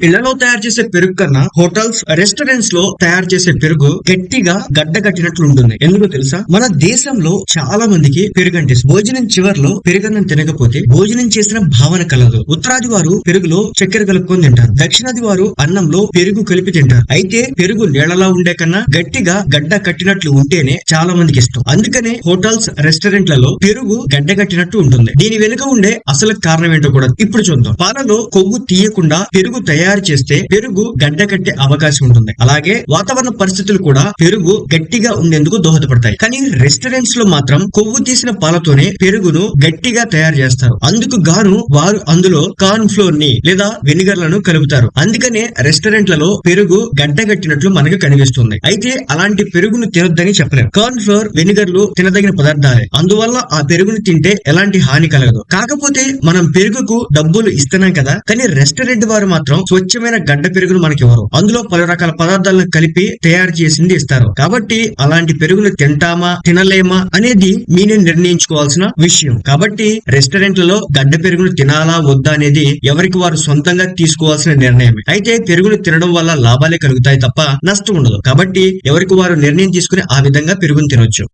ఇళ్లలో తయారు చేసే పెరుగు కన్నా హోటల్స్, రెస్టారెంట్స్ లో తయారు చేసే పెరుగు గట్టిగా గడ్డ కట్టినట్లు ఉంటుంది. ఎందుకో తెలుసా? మన దేశంలో చాలా మందికి పెరుగు అంటే ఇష్టం. భోజనం చివర్లో పెరుగన్నం తినకపోతే భోజనం చేసిన భావన కలదు. ఉత్తరాది వారు పెరుగులో చక్కెర కలుపుకొని తింటారు. దక్షిణాది వారు అన్నంలో పెరుగు కలిపి తింటారు. అయితే పెరుగు నీళ్లలా ఉండే కన్నా గట్టిగా గడ్డ కట్టినట్లు ఉంటేనే చాలా మందికి ఇష్టం. అందుకనే హోటల్స్, రెస్టారెంట్లలో పెరుగు గడ్డ కట్టినట్టు ఉంటుంది. దీని వెనుక ఉండే అసలు కారణం ఏంటో కూడా ఇప్పుడు చూద్దాం. పాలలో కొవ్వు తీయకుండా పెరుగు తయారు చేస్తే పెరుగు గడ్డ కట్టే అవకాశం ఉంటుంది. అలాగే వాతావరణ పరిస్థితులు కూడా పెరుగు గట్టిగా ఉండేందుకు దోహదపడతాయి. కానీ రెస్టారెంట్స్ లో మాత్రం కొవ్వు తీసిన పాలతోనే పెరుగును గట్టిగా తయారు చేస్తారు. అందుకు గాను వారు అందులో కార్న్ ఫ్లోర్ ని లేదా వెనిగర్లను కలుపుతారు. అందుకనే రెస్టారెంట్లలో పెరుగు గడ్డగట్టినట్లు మనకు కనిపిస్తుంది. అయితే అలాంటి పెరుగును తినొద్దని చెప్పలేం. కార్న్ ఫ్లోర్, వెనిగర్లు తినదగిన పదార్థాలే. అందువల్ల ఆ పెరుగును తింటే ఎలాంటి హాని కలగదు. కాకపోతే మనం పెరుగుకు డబ్బులు ఇస్తున్నాం కదా, కానీ రెస్టారెంట్ వారు మాత్రం స్వచ్ఛమైన గడ్డ పెరుగును మనకి ఇవ్వరు. అందులో పలు రకాల పదార్థాలను కలిపి తయారు చేసింది ఇస్తారు. కాబట్టి అలాంటి పెరుగును తింటామా తినలేమా అనేది మీరే నిర్ణయించుకోవాల్సిన విషయం. కాబట్టి రెస్టారెంట్లలో గడ్డ పెరుగును తినాలా వద్దా అనేది ఎవరికి వారు సొంతంగా తీసుకోవాల్సిన నిర్ణయమే. అయితే పెరుగును తినడం వల్ల లాభాలే కలుగుతాయి తప్ప నష్టం ఉండదు. కాబట్టి ఎవరికి వారు నిర్ణయం తీసుకుని ఆ విధంగా పెరుగును తినొచ్చు.